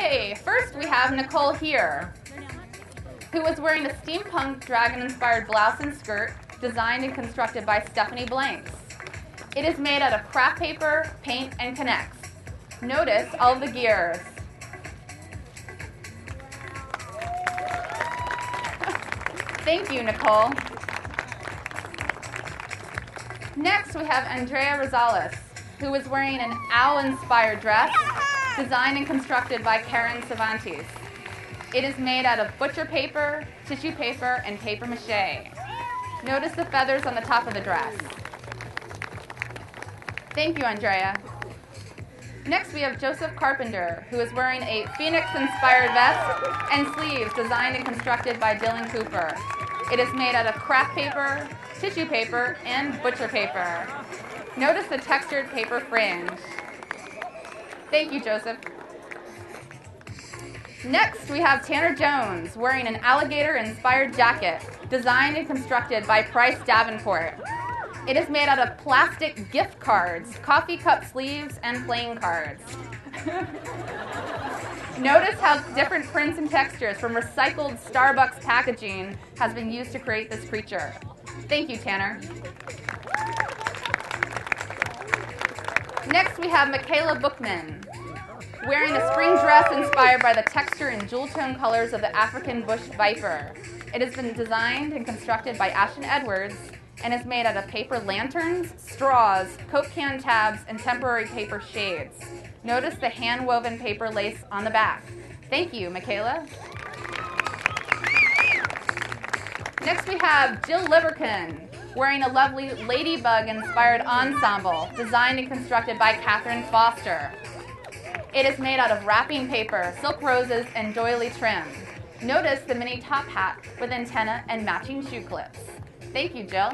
Okay, first we have Nicole here, who was wearing a steampunk dragon-inspired blouse and skirt designed and constructed by Stephanie Blanks. It is made out of craft paper, paint, and connects. Notice all of the gears. Thank you, Nicole. Next, we have Andrea Rosales, who was wearing an owl-inspired dress designed and constructed by Karen Cervantes. It is made out of butcher paper, tissue paper, and paper mache. Notice the feathers on the top of the dress. Thank you, Andrea. Next, we have Joseph Carpenter, who is wearing a Phoenix-inspired vest and sleeves designed and constructed by Dylan Cooper. It is made out of craft paper, tissue paper, and butcher paper. Notice the textured paper fringe. Thank you, Joseph. Next, we have Tanner Jones wearing an alligator-inspired jacket designed and constructed by Price Davenport. It is made out of plastic gift cards, coffee cup sleeves, and playing cards. Notice how different prints and textures from recycled Starbucks packaging has been used to create this creature. Thank you, Tanner. Next, we have Michaela Bookman, wearing a spring dress inspired by the texture and jewel tone colors of the African bush viper. It has been designed and constructed by Ashton Edwards and is made out of paper lanterns, straws, Coke can tabs, and temporary paper shades. Notice the hand-woven paper lace on the back. Thank you, Michaela. Next we have Jill Liverkin, wearing a lovely ladybug-inspired ensemble designed and constructed by Catherine Foster. It is made out of wrapping paper, silk roses, and doily trim. Notice the mini top hat with antenna and matching shoe clips. Thank you, Jill.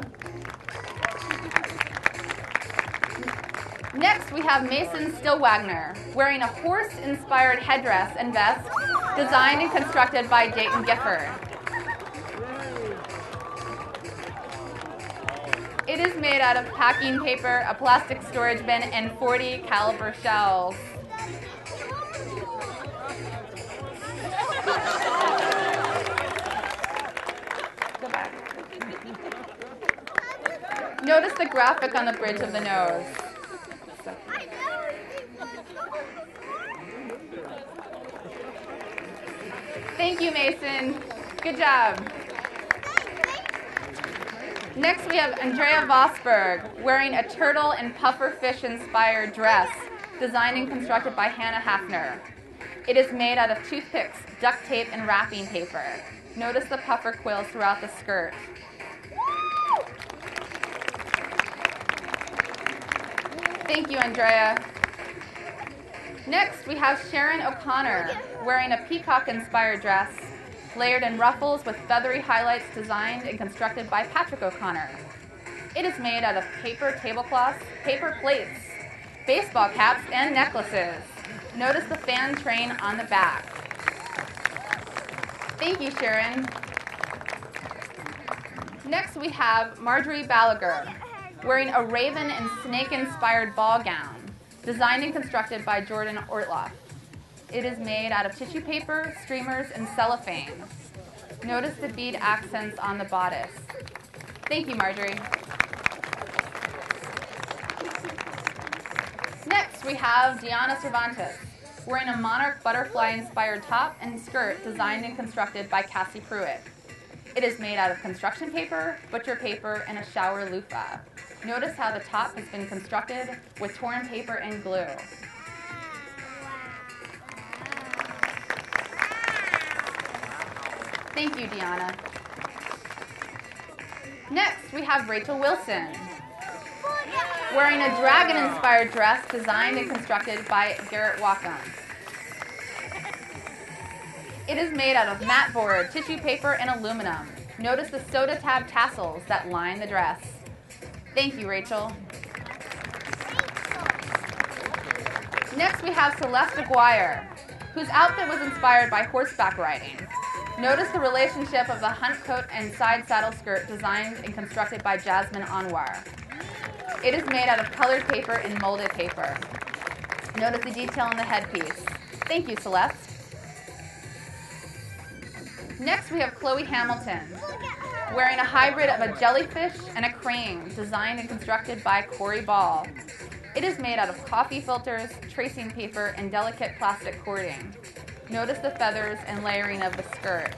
Next, we have Mason Stillwagner, wearing a horse-inspired headdress and vest designed and constructed by Dayton Gifford. It is made out of packing paper, a plastic storage bin, and 40 caliber shells. Go back. Notice the graphic on the bridge of the nose. Thank you, Mason. Good job. Next, we have Andrea Vosberg, wearing a turtle and pufferfish-inspired dress designed and constructed by Hannah Hafner. It is made out of toothpicks, duct tape, and wrapping paper. Notice the puffer quills throughout the skirt. Thank you, Andrea. Next, we have Sharon O'Connor, wearing a peacock-inspired dress, layered in ruffles with feathery highlights designed and constructed by Patrick O'Connor. It is made out of paper tablecloths, paper plates, baseball caps, and necklaces. Notice the fan train on the back. Thank you, Sharon. Next, we have Marjorie Balaguer, wearing a raven and snake-inspired ball gown, designed and constructed by Jordan Ortloff. It is made out of tissue paper, streamers, and cellophane. Notice the bead accents on the bodice. Thank you, Marjorie. Next, we have Diana Cervantes, wearing a monarch butterfly-inspired top and skirt designed and constructed by Cassie Pruitt. It is made out of construction paper, butcher paper, and a shower loofah. Notice how the top has been constructed with torn paper and glue. Thank you, Deanna. Next, we have Rachel Wilson, wearing a dragon-inspired dress designed and constructed by Garrett Wacom. It is made out of mat board, tissue paper, and aluminum. Notice the soda tab tassels that line the dress. Thank you, Rachel. Next, we have Celeste Aguirre, whose outfit was inspired by horseback riding. Notice the relationship of the hunt coat and side saddle skirt designed and constructed by Jasmine Anwar. It is made out of colored paper and molded paper. Notice the detail on the headpiece. Thank you, Celeste. Next, we have Chloe Hamilton, wearing a hybrid of a jellyfish and a crane, designed and constructed by Corey Ball. It is made out of coffee filters, tracing paper, and delicate plastic cording. Notice the feathers and layering of the skirt.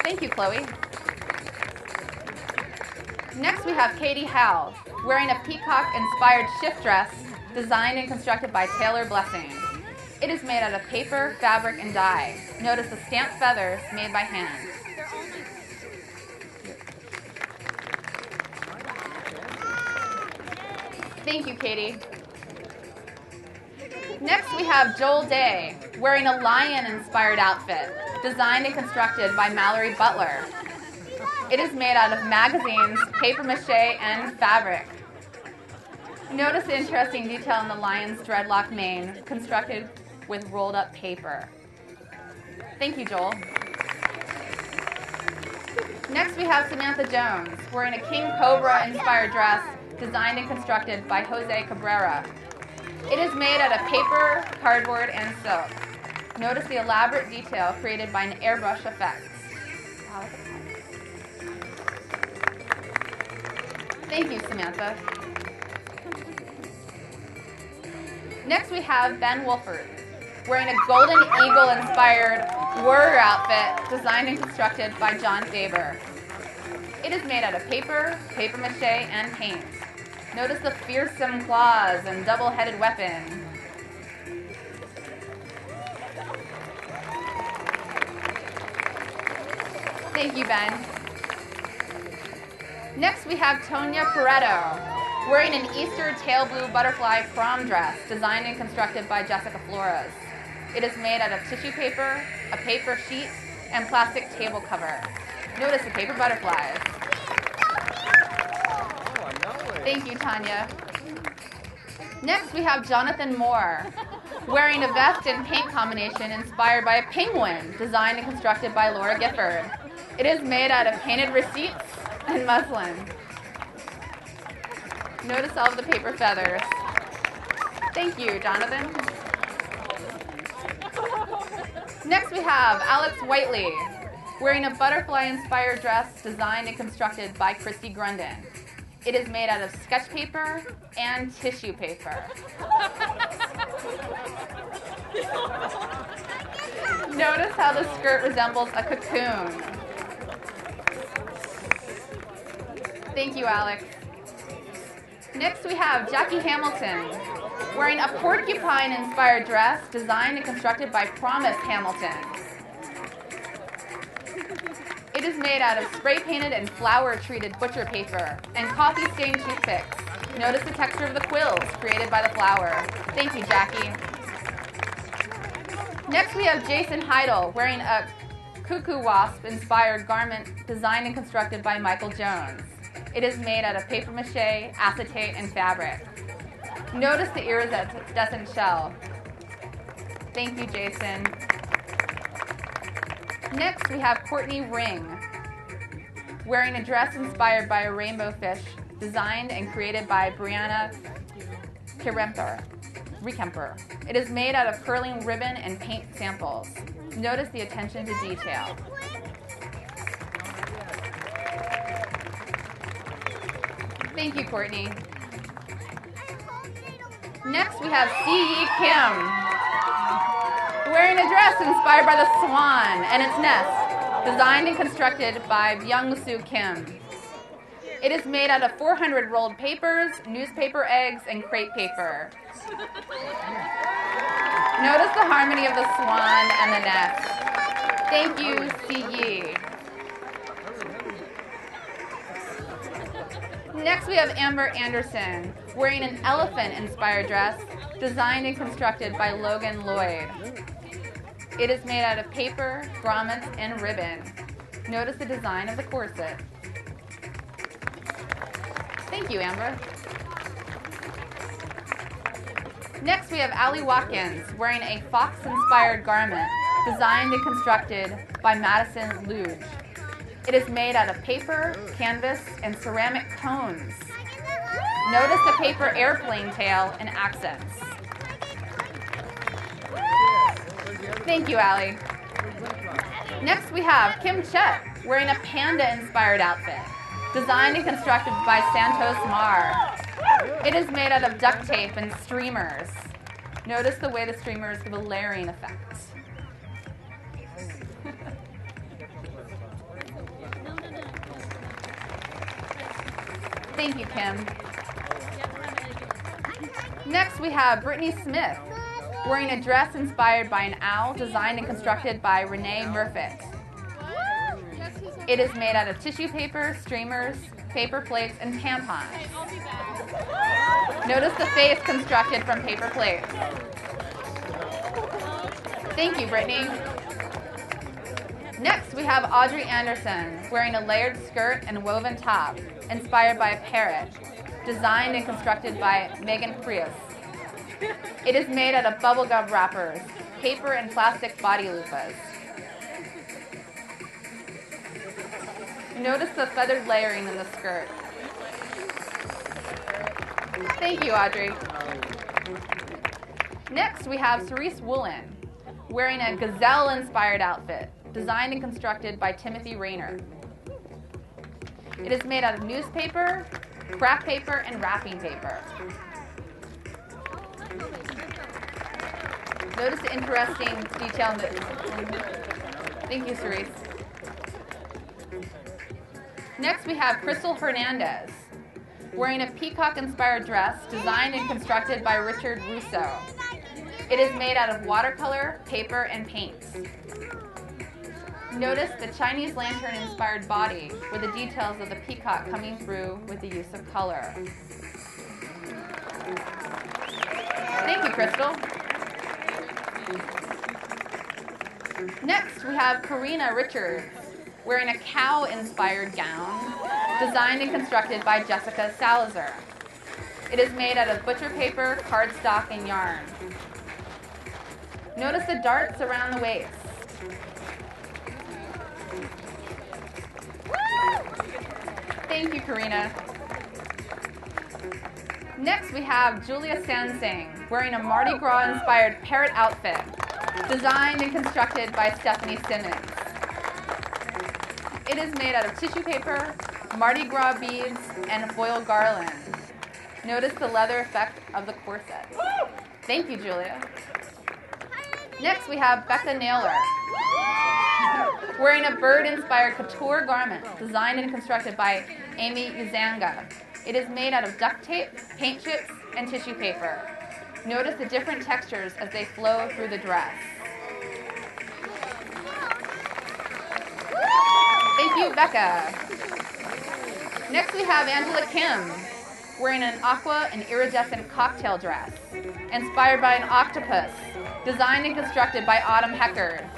Thank you, Chloe. Next, we have Katie Howe, wearing a peacock-inspired shift dress, designed and constructed by Taylor Blessing. It is made out of paper, fabric, and dye. Notice the stamped feathers made by hand. Thank you, Katie. Next, we have Joel Day, wearing a lion-inspired outfit, designed and constructed by Mallory Butler. It is made out of magazines, papier-mâché, and fabric. Notice the interesting detail in the lion's dreadlock mane, constructed with rolled-up paper. Thank you, Joel. Next, we have Samantha Jones, wearing a King Cobra-inspired dress, designed and constructed by Jose Cabrera. It is made out of paper, cardboard, and silk. Notice the elaborate detail created by an airbrush effect. Wow. Thank you, Samantha. Next, we have Ben Wolford, wearing a Golden Eagle-inspired warrior outfit designed and constructed by John Faber. It is made out of paper, papier-mâché, and paint. Notice the fearsome claws and double-headed weapon. Thank you, Ben. Next, we have Tonya Pareto, wearing an Easter tail blue butterfly prom dress designed and constructed by Jessica Flores. It is made out of tissue paper, a paper sheet, and plastic table cover. Notice the paper butterflies. Thank you, Tanya. Next, we have Jonathan Moore, wearing a vest and paint combination inspired by a penguin designed and constructed by Laura Gifford. It is made out of painted receipts and muslin. Notice all of the paper feathers. Thank you, Jonathan. Next, we have Alex Whiteley, wearing a butterfly-inspired dress designed and constructed by Christy Grundon. It is made out of sketch paper and tissue paper. Notice how the skirt resembles a cocoon. Thank you, Alex. Next, we have Jackie Hamilton, wearing a porcupine-inspired dress designed and constructed by Promise Hamilton. It is made out of spray-painted and flower-treated butcher paper and coffee-stained toothpicks. Notice the texture of the quills created by the flower. Thank you, Jackie. Next, we have Jason Heidel, wearing a cuckoo wasp-inspired garment designed and constructed by Michael Jones. It is made out of papier-mâché, acetate, and fabric. Notice the iridescent shell. Thank you, Jason. Next, we have Courtney Ring, wearing a dress inspired by a rainbow fish, designed and created by Brianna Rekemper. It is made out of curling ribbon and paint samples. Notice the attention to detail. Thank you, Courtney. Next, we have C.E. Kim, wearing a dress inspired by the swan and its nest, designed and constructed by Byung-Soo Kim. It is made out of 400 rolled papers, newspaper eggs, and crepe paper. Notice the harmony of the swan and the nest. Thank you, C.E. Next, we have Amber Anderson, wearing an elephant-inspired dress, designed and constructed by Logan Lloyd. It is made out of paper, grommets, and ribbon. Notice the design of the corset. Thank you, Amber. Next, we have Allie Watkins, wearing a fox-inspired garment, designed and constructed by Madison Luge. It is made out of paper, canvas, and ceramic cones. Notice the paper airplane tail and accents. Thank you, Allie. Next we have Kim Chet wearing a panda-inspired outfit, designed and constructed by Santos Mar. It is made out of duct tape and streamers. Notice the way the streamers give a layering effect. Thank you, Kim. Next, we have Brittany Smith wearing a dress inspired by an owl designed and constructed by Renee Murfitt. It is made out of tissue paper, streamers, paper plates, and tampons. Notice the face constructed from paper plates. Thank you, Brittany. Next, we have Audrey Anderson wearing a layered skirt and woven top inspired by a parrot, designed and constructed by Megan Prius. It is made out of bubblegum wrappers, paper, and plastic body loofahs. Notice the feathered layering in the skirt. Thank you, Audrey. Next, we have Cerise Woolen wearing a gazelle-inspired outfit, designed and constructed by Timothy Rayner. It is made out of newspaper, craft paper, and wrapping paper. Notice the interesting detail in the... Thank you, Cerise. Next, we have Crystal Hernandez wearing a peacock-inspired dress designed and constructed by Richard Russo. It is made out of watercolor, paper, and paints. Notice the Chinese lantern-inspired body with the details of the peacock coming through with the use of color. Thank you, Crystal. Next, we have Karina Richards wearing a cow-inspired gown designed and constructed by Jessica Salazar. It is made out of butcher paper, cardstock, and yarn. Notice the darts around the waist. Thank you, Karina. Next, we have Julia Sansing wearing a Mardi Gras-inspired parrot outfit, designed and constructed by Stephanie Simmons. It is made out of tissue paper, Mardi Gras beads, and foil garland. Notice the leather effect of the corset. Thank you, Julia. Next, we have Becca Naylor wearing a bird-inspired couture garment designed and constructed by Amy Uzanga. It is made out of duct tape, paint chips, and tissue paper. Notice the different textures as they flow through the dress. Thank you, Becca. Next, we have Angela Kim wearing an aqua and iridescent cocktail dress inspired by an octopus, designed and constructed by Autumn Heckard.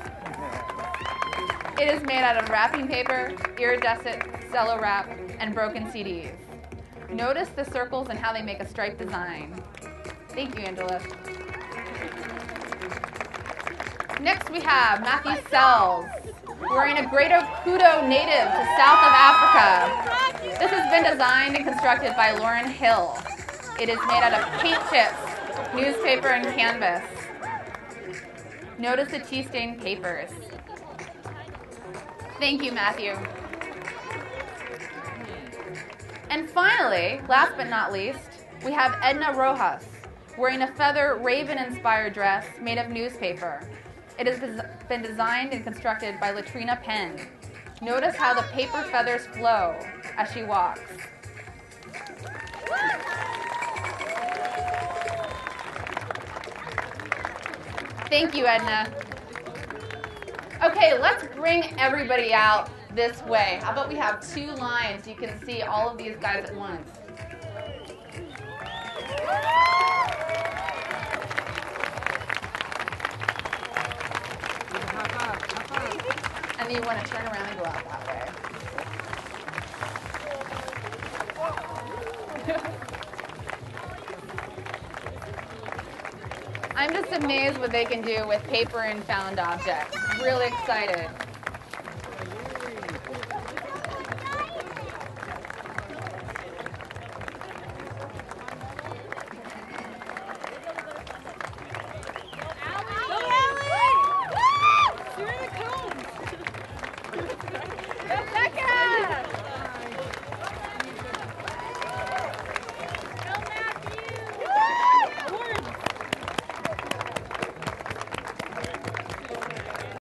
It is made out of wrapping paper, iridescent cello wrap, and broken CDs. Notice the circles and how they make a striped design. Thank you, Angela. Next, we have Matthew Sells wearing a Greater Kudo native to South of Africa. This has been designed and constructed by Lauren Hill. It is made out of paint chips, newspaper, and canvas. Notice the tea-stained papers. Thank you, Matthew. And finally, last but not least, we have Edna Rojas wearing a feather raven-inspired dress made of newspaper. It has been designed and constructed by Latrina Penn. Notice how the paper feathers flow as she walks. Thank you, Edna. Okay, let's bring everybody out this way. How about we have 2 lines so you can see all of these guys at once. And then you want to turn around and go out that way. I'm just amazed what they can do with paper and found objects. Really excited.